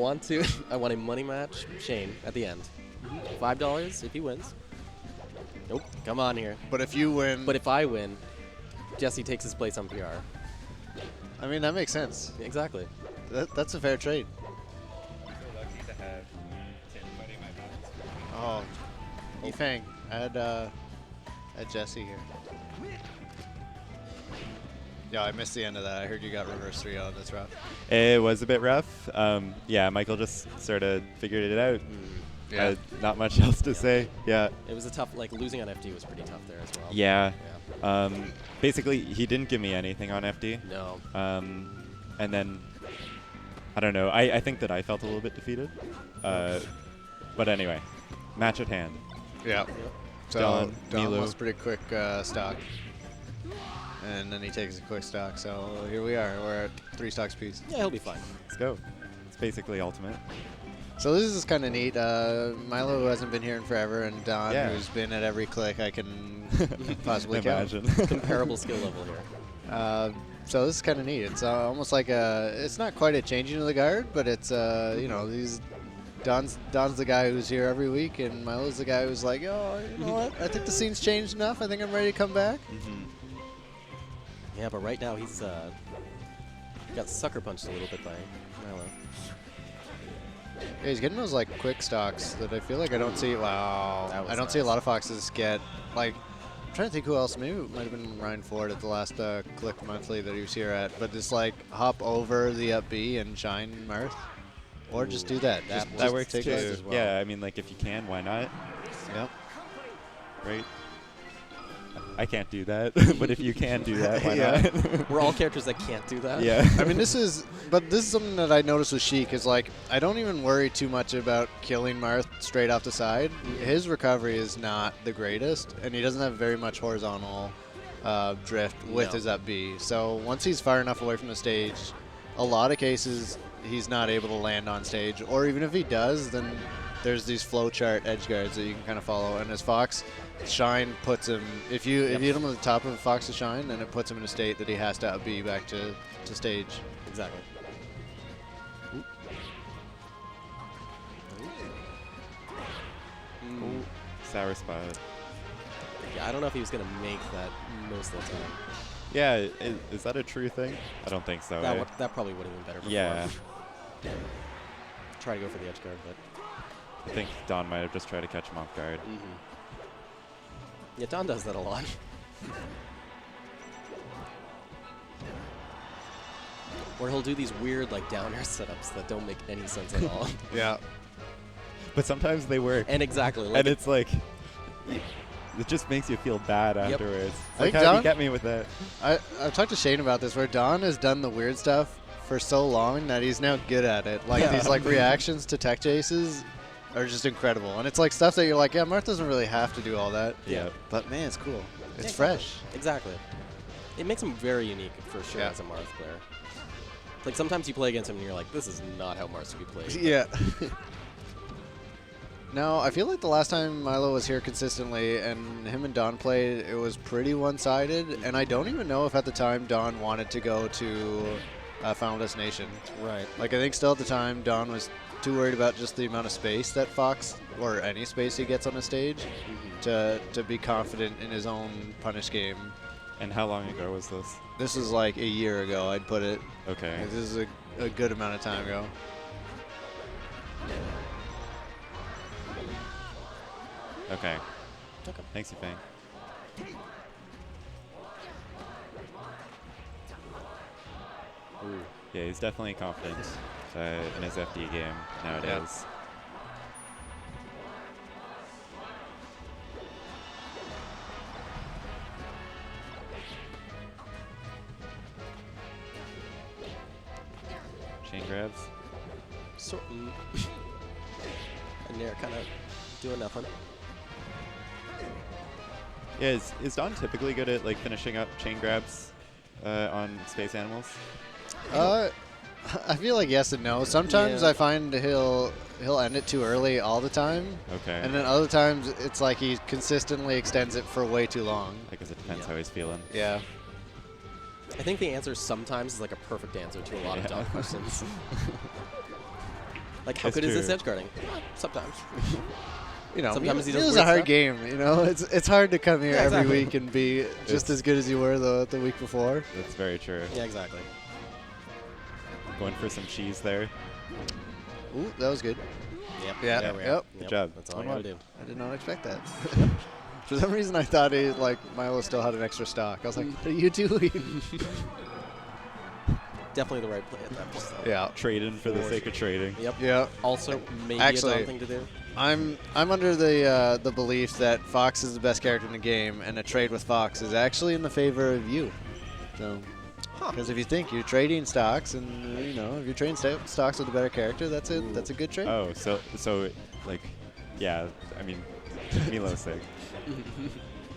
want to. I want a money match Shane at the end. $5 if he wins. Nope. Come on here. But if you win... But if I win, Jesse takes his place on PR. I mean, that makes sense. Exactly. That's a fair trade. I'm so lucky to have Tim fighting my balance. Oh, Yifeng, add Jesse here. Yeah, I missed the end of that. I heard you got reverse 3-0. That's rough. It was a bit rough. Yeah, Michael just sort of figured it out. Yeah. Not much else to say. Yeah. It was a tough, like losing on FD was pretty tough there as well. Yeah. Basically, he didn't give me anything on FD. No. And then, I don't know. I think that I felt a little bit defeated. But anyway, match at hand. Yeah. So Don, Don Meelo. was pretty quick stock. And then he takes a quick stock. So here we are. We're at 3 stocks piece. Yeah, he'll be fine. Let's go. It's basically ultimate. So this is kind of neat. Milo, who hasn't been here in forever, and Don, Yeah. who's been at every click I can possibly imagine. Comparable skill level here. So this is kind of neat. It's almost like it's not quite a changing of the guard, but it's you know, Don's the guy who's here every week, and Milo's the guy who's like, oh, you know what? I think the scene's changed enough. I think I'm ready to come back. Yeah, but right now he's got sucker punched a little bit by Milo. Yeah, he's getting those like quick stocks that I feel like I don't see. Wow, That was I don't see a nice. lot of foxes get. Like, I'm trying to think who else. Maybe it might have been Ryan Ford at the last Click Monthly that he was here at. But just like hop over the up B and shine Marth, or just do that. That works take too. those as well. Yeah, I mean, like, if you can, why not? Yep. Right? I can't do that, but if you can do that, why Yeah. not? We're all characters that can't do that. Yeah. I mean, this is something that I noticed with Sheik is like, I don't even worry too much about killing Marth straight off the side. His recovery is not the greatest, and he doesn't have very much horizontal drift with No. his up B. So once he's far enough away from the stage, a lot of cases he's not able to land on stage, or even if he does, then there's these flowchart edge guards that you can kind of follow. And as Fox, Shine puts him, if you hit him at the top of Fox's Shine, then it puts him in a state that he has to up B back to stage. Exactly. Sour spot. Yeah, I don't know if he was going to make that most of the time. Yeah, is that a true thing? I don't think so. eh? That probably would have been better for Yeah. Ford. Try to go for the edge guard, but... I think Don might have just tried to catch him off guard. Yeah, Don does that a lot. Or he'll do these weird, like, down air setups that don't make any sense at all. Yeah. But sometimes they work. And exactly. Like, And it's like, it just makes you feel bad afterwards. I Like, think how do Don- you get me with that? I've talked to Shane about this, where Don has done the weird stuff for so long that he's now good at it. Like, Yeah. these like reactions to tech chases are just incredible. And it's like stuff that you're like, yeah, Marth doesn't really have to do all that. Yeah. But man, it's cool. It's Yeah, fresh. Exactly. It makes him very unique, for sure, Yeah. as a Marth player. Like, sometimes you play against him and you're like, this is not how Marth should be played. Yeah. No, I feel like the last time Milo was here consistently and him and Don played, it was pretty one-sided. And I don't even know if at the time Don wanted to go to Final Destination. Right. Like, I think still at the time, Don was too worried about just the amount of space that Fox, or any space he gets on a stage, to be confident in his own punish game. And how long ago was this? This is like a year ago, I'd put it. Okay. Like, this is a good amount of time ago. Okay. Okay. Thanks, Yifeng. Ooh. Yeah, he's definitely confident in his FD game nowadays. Chain grabs. So, and they're kind of doing nothing. Yeah, is Don typically good at like finishing up chain grabs on space animals? I feel like yes and no. Sometimes Yeah. I find he'll end it too early all the time. Okay. And then other times it's like he consistently extends it for way too long. I guess it depends Yeah. how he's feeling. Yeah. I think the answer sometimes is like a perfect answer to a lot of Yeah. dog questions. Like, how It's good is this true. edge guarding? Sometimes. You know, Sometimes he does Meelo's a weird hard stuff. game. You know, it's hard to come here Yeah, every exactly. week and be just It's- as good as you were the week before. That's very true. Yeah, exactly. Going for some cheese there. Ooh, that was good. Yep. Yeah, There we are. yep. Good job. That's all I 1-1. gotta do. I did not expect that. For some reason, I thought Milo still had an extra stock. I was like, what are you doing? Definitely the right play at that point. though. Yeah. Trading for the sake of trading. Yep. Yeah. Also, maybe Actually- a dumb thing to do. I'm under the belief that Fox is the best character in the game, and a trade with Fox is actually in the favor of you. So, because if you think you're trading stocks, and you know if you're trading stocks with a better character, that's a good trade. Oh, so like, yeah. I mean, Meelo's sick.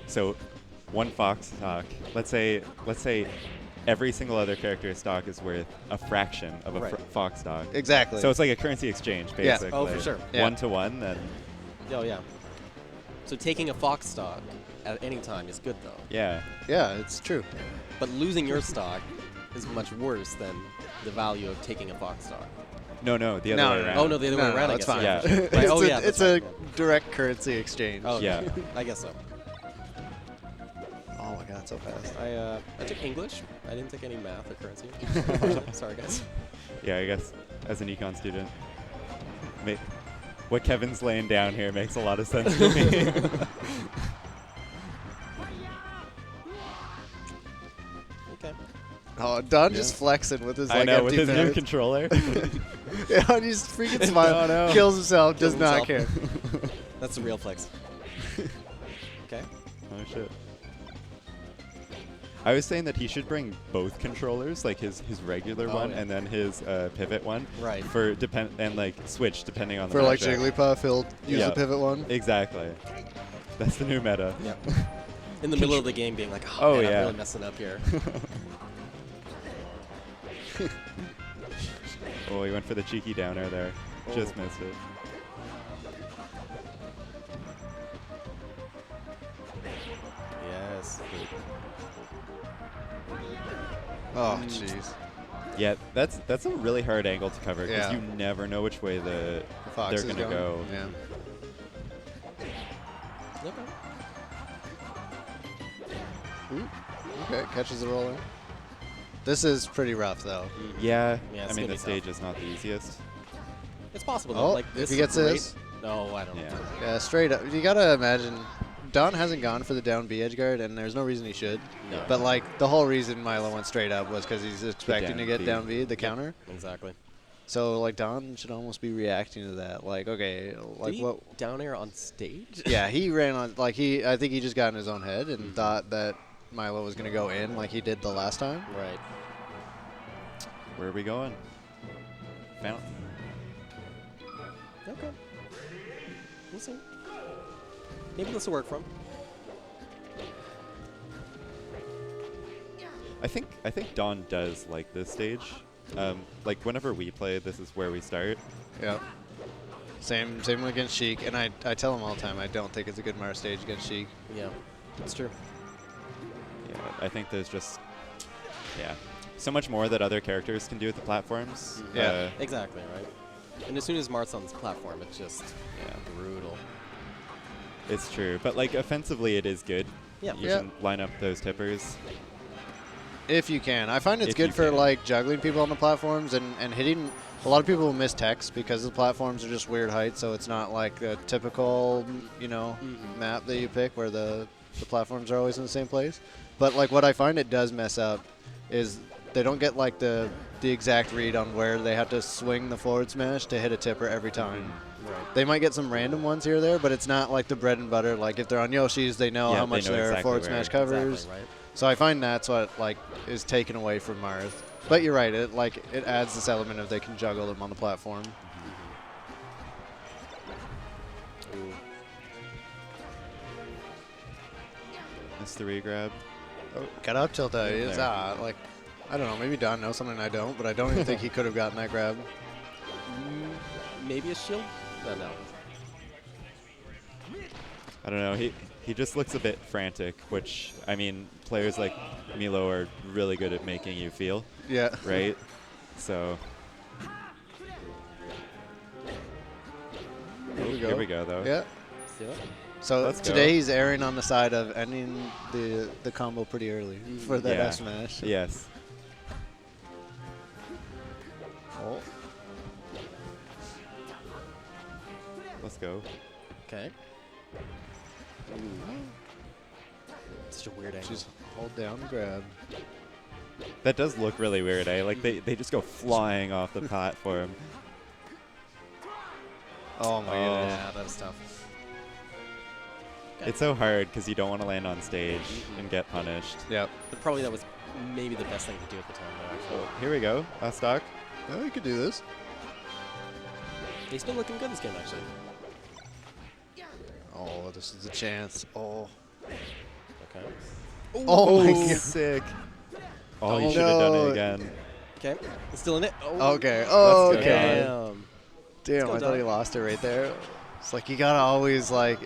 So, one Fox stock. Let's say every single other character's stock is worth a fraction of a Right. Fox stock. Exactly. So it's like a currency exchange, Yeah. basically. Oh, for sure. Yeah. 1 to 1, then Oh, yeah. So taking a Fox stock at any time is good, though. yeah. yeah, it's true. But losing your stock is much worse than the value of taking a Fox stock. No, the other No, way no, no. around. Oh, no, the other way around, I it's guess. fine. Yeah. Yeah. Right, it's oh, a, yeah, it's that's right. a direct currency exchange. Oh, Yeah. I guess so. Oh my god, so fast. I took English. I didn't take any math or currency. Sorry, guys. Yeah, I guess as an econ student, what Kevin's laying down here makes a lot of sense to me. Okay. Oh, Don Yeah. just flexing with his I like know, with empty his new pads. controller. Yeah, and he's freaking smiling. No, no. Kills himself. Does Kills not care. himself. That's the real flex. Okay. Oh shit. I was saying that he should bring both controllers, like his regular Oh, one yeah. and then his pivot one. Right. For and like switch depending on the For like matchup. Jigglypuff, he'll use Yeah. the pivot one. Exactly. That's the new meta. Yeah. In the middle of the game, being like, Oh, man, I'm yeah. really messing up here. Oh, he went for the cheeky downer there. Just Oh. missed it. Yes. Oh, jeez. Yeah, that's a really hard angle to cover because Yeah. you never know which way The Fox they're is gonna going. go. Yeah. Okay. Okay, catches the roller. This is pretty rough though. Yeah, Yeah, I it's mean gonna the be tough. stage is not the easiest. It's possible, though. Oh, Like, if this he is gets great. this. No, I don't Yeah. know. Yeah, straight up. You gotta imagine. Don hasn't gone for the down B edge guard, and there's no reason he should. No. But like the whole reason Milo went straight up was because he's expecting to down get B. down B, the counter. Exactly. So like Don should almost be reacting to that. Like, okay, like Did he what? down air on stage? Yeah, he ran on like I think he just got in his own head and thought that Milo was gonna go in like he did the last time. Right. Where are we going? Fountain. Okay. We'll see. Maybe this will work for him. I think Don does like this stage. Like whenever we play, this is where we start. Yeah. Same against Sheik, and I tell him all the time I don't think it's a good Mars stage against Sheik. Yeah, it's true. Yeah, I think there's just so much more that other characters can do with the platforms. Yeah. Exactly, right? And as soon as Mart's on this platform, it's just brutal. It's true, but like offensively, it is good. Yeah. You Yeah. can line up those tippers. If you can. I find it's If good you for can. like juggling people on the platforms and hitting. A lot of people will miss text because the platforms are just weird heights, so it's not like a typical, map that you pick where the platforms are always in the same place. But like what I find it does mess up is they don't get like the exact read on where they have to swing the forward smash to hit a tipper every time. Right. They might get some random ones here or there, but it's not like the bread and butter. Like if they're on Yoshi's, they know Yeah, how they much know their exactly forward where. smash covers. Exactly, right? So I find that's what like is taken away from Marth. But you're right, it adds this element of they can juggle them on the platform. Ooh. Missed the regrab. Oh, got up tilt Yeah, is there. like I don't know, maybe Don knows something I don't, but I don't even think he could have gotten that grab. Maybe a shield? No. I don't know. He just looks a bit frantic, which I mean, players like Meelo are really good at making you feel, Yeah. right? So we go. Here we go, though. Yeah. Let's do it. So Let's today go. he's erring on the side of ending the combo pretty early for that Yeah. F smash. Yes. Oh. Let's go. Okay. Such a weird angle. Just hold down, grab. That does look really weird, eh? Like they just go flying off the platform. Oh my goodness. Yeah, that's tough. It's so hard because you don't want to land on stage and get punished. Yep. But probably that was maybe the best thing to do at the time, though, actually. Oh, here we go. Stock. Oh, you could do this. He's been looking good this game, actually. Oh, this is a chance. Oh. Okay. Oh my god. Sick. Oh, you Oh, should have done no. it again. Okay. It's still in it. Oh. Okay. Oh, Let's go. okay. Damn. Damn, go, I thought he Doc. lost it right there. It's like you gotta always like,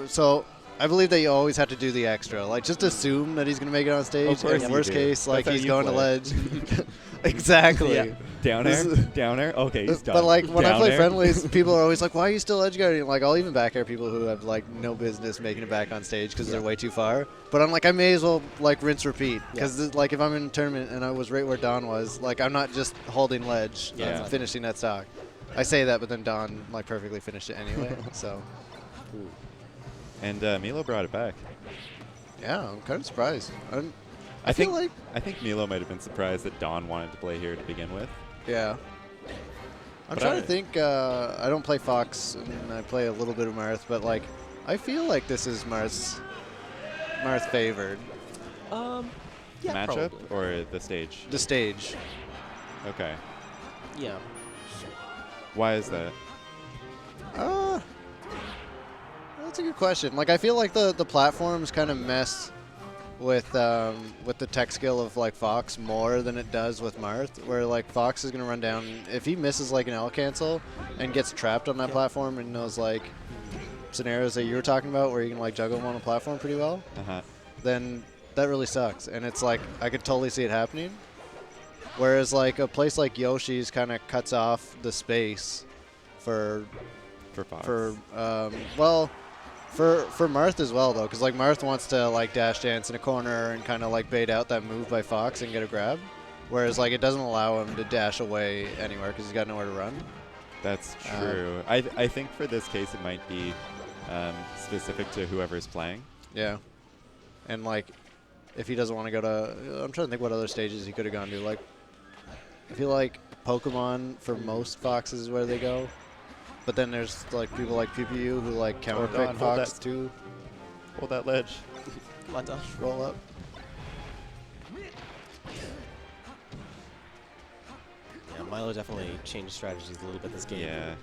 so I believe that you always have to do the extra. Like just assume that he's gonna make it on stage. course In you worst do. case, like That's how he's you going to play. ledge. Exactly. Yeah. Down This air? is- Down air? Okay, he's done. But like when I Down play air? friendlies, people are always like, "Why are you still edge guarding?" Like I'll even back air people who have like no business making it back on stage because they're way too far. But I'm like, I may as well like rinse repeat because like if I'm in a tournament and I was right where Don was, like I'm not just holding ledge, Yeah. I'm finishing that stock. I say that, but then Don like perfectly finished it anyway. So Ooh. And Meelo brought it back. yeah, I'm kind of surprised. I think feel like I think Meelo might have been surprised that Don wanted to play here to begin with. yeah. I'm But trying I- to think. I don't play Fox, and I play a little bit of Marth, but like, I feel like this is Marth favored. Yeah, Matchup probably. or the stage? The stage. Okay. Yeah. Mm. Why is that? That's a good question. Like, I feel like the platforms kind of mess with the tech skill of like Fox more than it does with Marth, where like Fox is gonna run down if he misses like an L cancel and gets trapped on that platform in those like scenarios that you were talking about where you can like juggle him on a platform pretty well, then that really sucks. And it's like I could totally see it happening. Whereas like a place like Yoshi's kind of cuts off the space for Fox. For Marth as well, though, because like Marth wants to like dash dance in a corner and kind of like bait out that move by Fox and get a grab, whereas like it doesn't allow him to dash away anywhere because he's got nowhere to run. That's true. I think for this case it might be specific to whoever's playing. Yeah, and like if he doesn't want to go to, I'm trying to think what other stages he could have gone to. Like I feel like Pokemon for most Foxes is where they go. But then there's like people like PPU who like counter Don, pick hold Fox that. too. Hold that ledge. Come on, Don. Roll up. Yeah, Milo definitely changed strategies a little bit this game. Yeah.